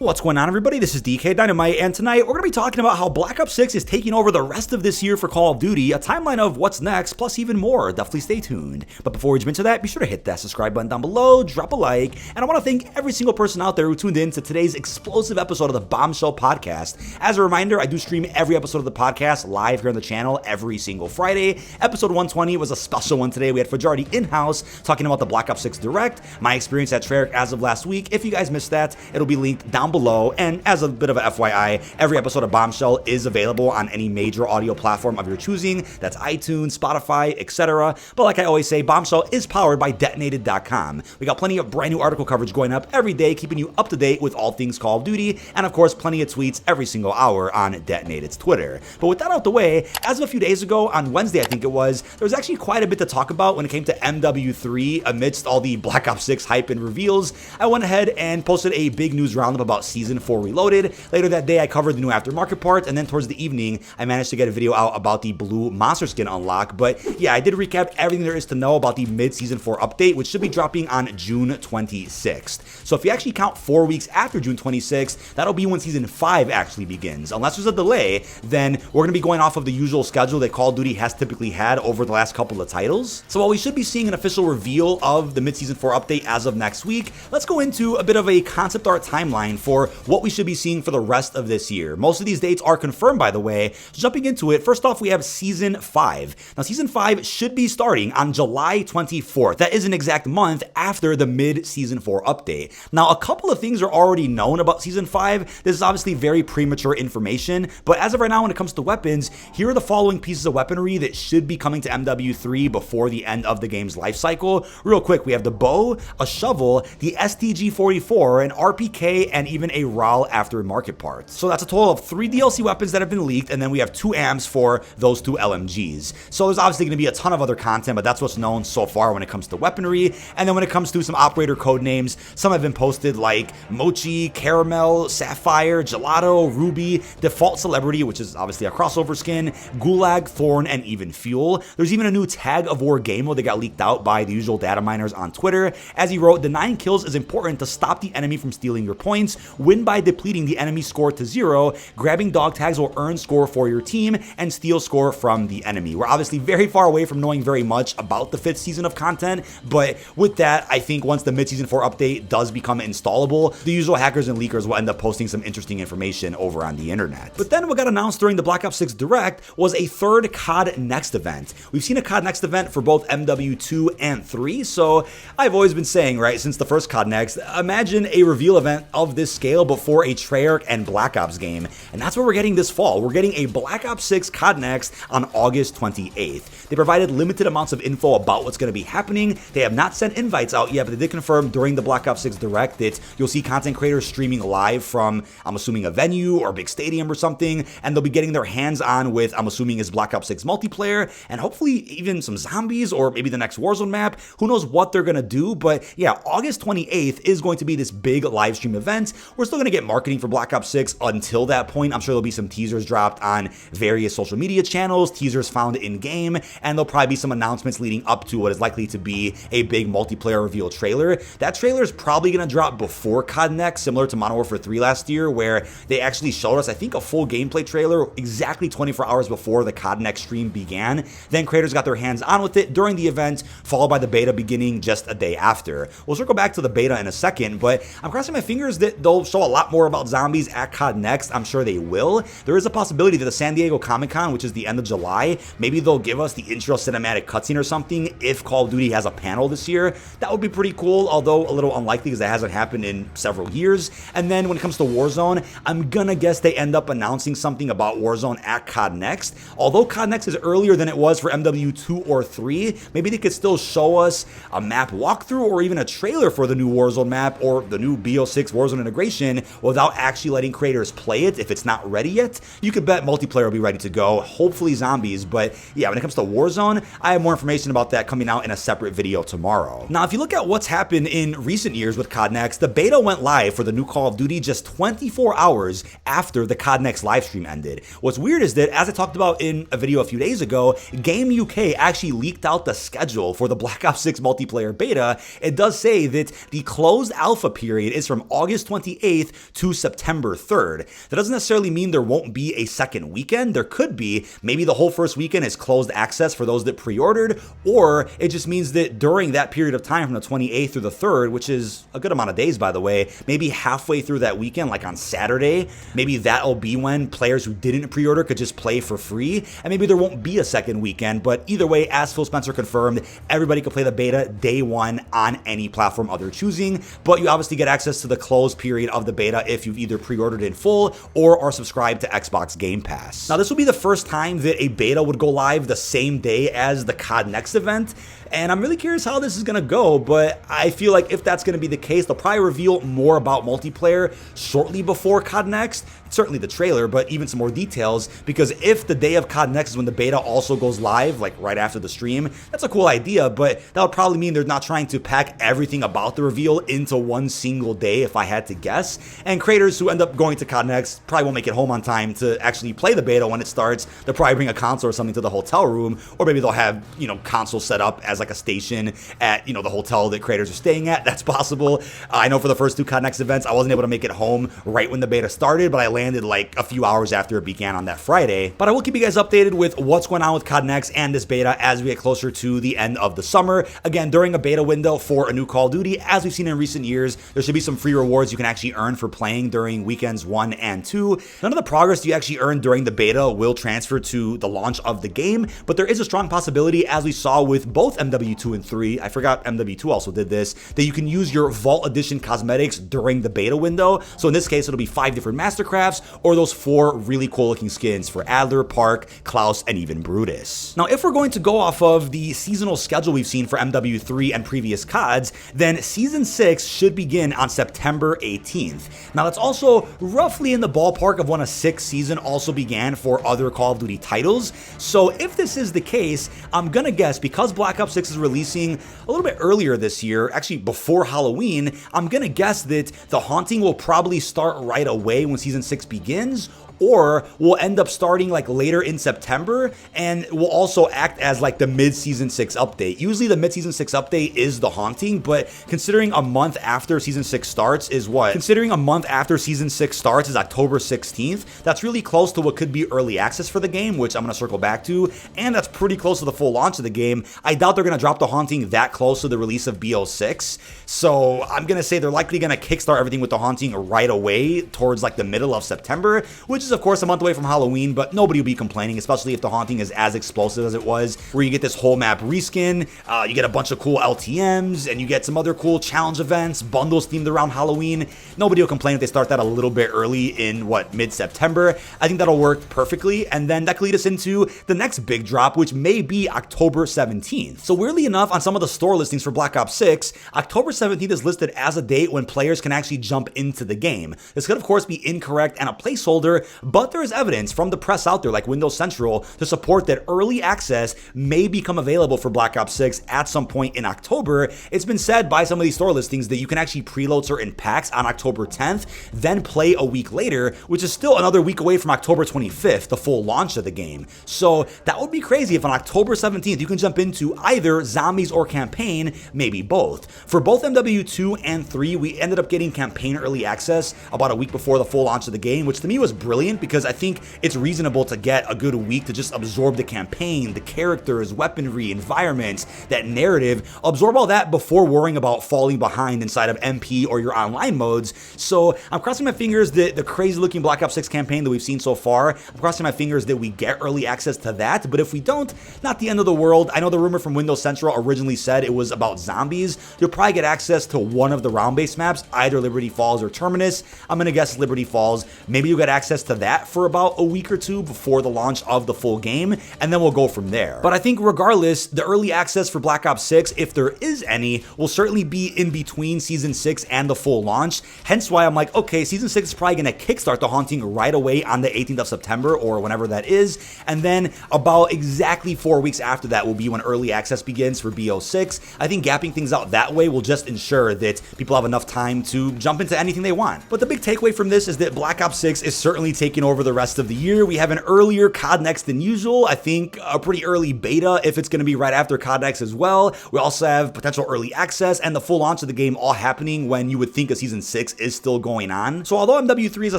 What's going on, everybody? This is dkdynamite, and tonight we're going to be talking about how Black Ops 6 is taking over the rest of this year for Call of Duty, a timeline of what's next, plus even more. Definitely stay tuned. But before we jump into that, be sure to hit that subscribe button down below, drop a like, and I want to thank every single person out there who tuned in to today's explosive episode of the Bombshell Podcast. As a reminder, I do stream every episode of the podcast live here on the channel every single Friday. Episode 120 was a special one today. We had Fajardi in-house talking about the Black Ops 6 Direct, my experience at Treyarch as of last week. If you guys missed that, it'll be linked down below. And as a bit of a FYI, every episode of Bombshell is available on any major audio platform of your choosing. That's iTunes, Spotify, etc. But like I always say, Bombshell is powered by dkdynamite.com. We got plenty of brand new article coverage going up every day, keeping you up to date with all things Call of Duty, and of course, plenty of tweets every single hour on Detonated's Twitter. But with that out the way, as of a few days ago, on Wednesday I think it was, there was actually quite a bit to talk about when it came to MW3 amidst all the Black Ops 6 hype and reveals. I went ahead and posted a big news roundup about Season 4 Reloaded. Later that day, I covered the new aftermarket parts, and then towards the evening, I managed to get a video out about the blue monster skin unlock. But yeah, I did recap everything there is to know about the mid-Season 4 update, which should be dropping on June 26th. So if you actually count 4 weeks after June 26th, that'll be when Season 5 actually begins. Unless there's a delay, then we're going to be going off of the usual schedule that Call of Duty has typically had over the last couple of titles. So while we should be seeing an official reveal of the mid-Season 4 update as of next week, let's go into a bit of a concept art timeline for what we should be seeing for the rest of this year. Most of these dates are confirmed, by the way. So jumping into it, first off, we have Season 5. Now, Season 5 should be starting on July 24th. That is an exact month after the mid-Season 4 update. Now, a couple of things are already known about Season 5. This is obviously very premature information, but as of right now, when it comes to weapons, here are the following pieces of weaponry that should be coming to MW3 before the end of the game's life cycle. Real quick, we have the bow, a shovel, the STG-44, an RPK, and even a RAL aftermarket parts. So that's a total of 3 DLC weapons that have been leaked, and then we have 2 amps for those 2 LMGs. So there's obviously going to be a ton of other content, but that's what's known so far when it comes to weaponry. And then when it comes to some operator code names, some have been posted like Mochi, Caramel, Sapphire, Gelato, Ruby, Default Celebrity, which is obviously a crossover skin, Gulag, Thorn, and even Fuel. There's even a new Tag of War game mode that got leaked out by the usual data miners on Twitter. As he wrote, denying kills is important to stop the enemy from stealing your points. Win by depleting the enemy score to 0. Grabbing dog tags will earn score for your team and steal score from the enemy. We're obviously very far away from knowing very much about the 5th season of content, but with that, I think once the mid-Season 4 update does become installable, the usual hackers and leakers will end up posting some interesting information over on the internet. But then what got announced during the Black Ops 6 Direct was a 3rd COD Next event. We've seen a COD Next event for both MW2 and 3, so I've always been saying, right, since the first COD Next, imagine a reveal event of this scale before a Treyarch and Black Ops game, and that's what we're getting this fall. We're getting a Black Ops 6 COD Next on August 28th. They provided limited amounts of info about what's going to be happening. They have not sent invites out yet, but they did confirm during the Black Ops 6 Direct that you'll see content creators streaming live from, I'm assuming, a venue or a big stadium or something, and they'll be getting their hands on with, I'm assuming, is Black Ops 6 multiplayer, and hopefully even some zombies or maybe the next Warzone map. Who knows what they're going to do, but yeah, August 28th is going to be this big live stream event. We're still going to get marketing for Black Ops 6 until that point. I'm sure there'll be some teasers dropped on various social media channels, teasers found in-game, and there'll probably be some announcements leading up to what is likely to be a big multiplayer reveal trailer. That trailer is probably going to drop before COD Next, similar to Modern Warfare 3 last year, where they actually showed us, I think, a full gameplay trailer exactly 24 hours before the COD Next stream began. Then creators got their hands on with it during the event, followed by the beta beginning just a day after. We'll circle back to the beta in a second, but I'm crossing my fingers that they'll show a lot more about zombies at COD Next. I'm sure they will. There is a possibility that the San Diego Comic-Con, which is the end of July, maybe they'll give us the intro cinematic cutscene or something if Call of Duty has a panel this year. That would be pretty cool, although a little unlikely because that hasn't happened in several years. And then when it comes to Warzone, I'm gonna guess they end up announcing something about Warzone at COD Next. Although COD Next is earlier than it was for MW2 or 3, maybe they could still show us a map walkthrough or even a trailer for the new Warzone map or the new BO6 Warzone integration without actually letting creators play it if it's not ready yet. You could bet multiplayer will be ready to go, hopefully zombies, but yeah, when it comes to Warzone, I have more information about that coming out in a separate video tomorrow. Now, if you look at what's happened in recent years with COD Next, the beta went live for the new Call of Duty just 24 hours after the COD Next livestream ended. What's weird is that, as I talked about in a video a few days ago, Game UK actually leaked out the schedule for the Black Ops 6 multiplayer beta. It does say that the closed alpha period is from August 28th 28th to September 3rd. That doesn't necessarily mean there won't be a second weekend. There could be. Maybe the whole first weekend is closed access for those that pre-ordered, or it just means that during that period of time from the 28th through the 3rd, which is a good amount of days, by the way, maybe halfway through that weekend, like on Saturday, maybe that'll be when players who didn't pre-order could just play for free, and maybe there won't be a second weekend. But either way, as Phil Spencer confirmed, everybody can play the beta day one on any platform of their choosing, but you obviously get access to the closed period of the beta if you've either pre-ordered in full or are subscribed to Xbox Game Pass. Now, this will be the first time that a beta would go live the same day as the COD Next event, and I'm really curious how this is going to go, but I feel like if that's going to be the case, they'll probably reveal more about multiplayer shortly before COD Next, certainly the trailer, but even some more details, because if the day of COD Next is when the beta also goes live, like right after the stream, that's a cool idea, but that would probably mean they're not trying to pack everything about the reveal into one single day, if I had to guess, and creators who end up going to COD Next probably won't make it home on time to actually play the beta when it starts. They'll probably bring a console or something to the hotel room, or maybe they'll have, consoles set up as like a station at, the hotel that creators are staying at. That's possible. I know for the first two COD Next events, I wasn't able to make it home right when the beta started, but I landed like a few hours after it began on that Friday. But I will keep you guys updated with what's going on with COD Next and this beta as we get closer to the end of the summer. Again, during a beta window for a new Call of Duty, as we've seen in recent years, there should be some free rewards you can actually earn for playing during weekends 1 and 2. None of the progress you actually earn during the beta will transfer to the launch of the game, but there is a strong possibility, as we saw with both MW2 and 3, I forgot MW2 also did this, that you can use your Vault Edition cosmetics during the beta window. So in this case, it'll be 5 different Mastercrafts, or those 4 really cool looking skins for Adler, Park, Klaus, and even Brutus. Now, if we're going to go off of the seasonal schedule we've seen for MW3 and previous CODs, then Season 6 should begin on September 18th. Now, that's also roughly in the ballpark of when a 6th season also began for other Call of Duty titles. So if this is the case, I'm gonna guess, because Black Ops 6 is releasing a little bit earlier this year, actually before Halloween, I'm gonna guess that the haunting will probably start right away when Season 6 begins, or we'll end up starting like later in September, and will also act as like the mid-season 6 update. Usually the mid-season 6 update is the haunting, but considering a month after season 6 starts is what? Considering a month after season 6 starts is October 16th, that's really close to what could be early access for the game, which I'm gonna circle back to, and that's pretty close to the full launch of the game. I doubt they're gonna drop the haunting that close to the release of BO6, so I'm gonna say they're likely gonna kickstart everything with the haunting right away towards like the middle of September, which is of course a month away from Halloween, but nobody will be complaining, especially if the haunting is as explosive as it was, where you get this whole map reskin, you get a bunch of cool LTMs, and you get some other cool challenge events, bundles themed around Halloween. Nobody will complain if they start that a little bit early in mid-September. I think that'll work perfectly, and then that could lead us into the next big drop, which may be October 17th. So weirdly enough, on some of the store listings for Black Ops 6, October 17th is listed as a date when players can actually jump into the game. This could of course be incorrect and a placeholder, but there is evidence from the press out there like Windows Central to support that early access may become available for Black Ops 6 at some point in October. It's been said by some of these store listings that you can actually preload certain packs on October 10th, then play a week later, which is still another week away from October 25th, the full launch of the game. So that would be crazy if on October 17th you can jump into either Zombies or Campaign, maybe both. For both MW2 and 3, we ended up getting Campaign early access about a week before the full launch of the game, which to me was brilliant because I think it's reasonable to get a good week to just absorb the campaign, the characters, weaponry, environments, that narrative, absorb all that before worrying about falling behind inside of MP or your online modes. So I'm crossing my fingers that the crazy looking Black Ops 6 campaign that we've seen so far, I'm crossing my fingers that we get early access to that, but if we don't, not the end of the world. I know the rumor from Windows Central originally said it was about zombies. You'll probably get access to one of the round-based maps, either Liberty Falls or Terminus. I'm gonna guess Liberty Falls. Maybe you'll get access to that for about a week or two before the launch of the full game, and then we'll go from there. But I think regardless, the early access for Black Ops 6, if there is any, will certainly be in between Season 6 and the full launch, hence why I'm like, okay, Season 6 is probably gonna kickstart the haunting right away on the 18th of September, or whenever that is, and then about exactly 4 weeks after that will be when early access begins for BO6. I think gapping things out that way will just ensure that people have enough time to jump into anything they want. But the big takeaway from this is that Black Ops 6 is certainly taking over the rest of the year. We have an earlier COD Next than usual. I think a pretty early beta if it's going to be right after COD Next as well. We also have potential early access and the full launch of the game all happening when you would think a Season 6 is still going on. So although MW3 is a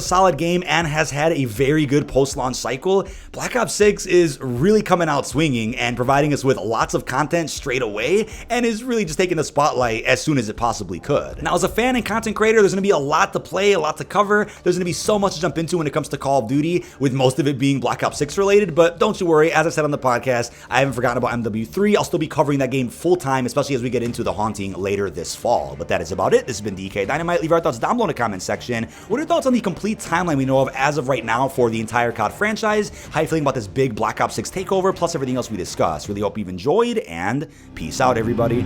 solid game and has had a very good post-launch cycle, Black Ops 6 is really coming out swinging and providing us with lots of content straight away and is really just taking the spotlight as soon as it possibly could. Now, as a fan and content creator, there's going to be a lot to play, a lot to cover. There's going to be so much to jump into when it comes to Call of Duty, with most of it being Black Ops 6 related, but don't you worry, as I said on the podcast, I haven't forgotten about MW3. I'll still be covering that game full time, especially as we get into the Haunting later this fall. But that is about it. This has been DkDynamite. Leave our thoughts down below in the comment section. What are your thoughts on the complete timeline we know of as of right now for the entire COD franchise? How are you feeling about this big Black Ops 6 takeover, plus everything else we discussed? Really hope you've enjoyed, and peace out, everybody.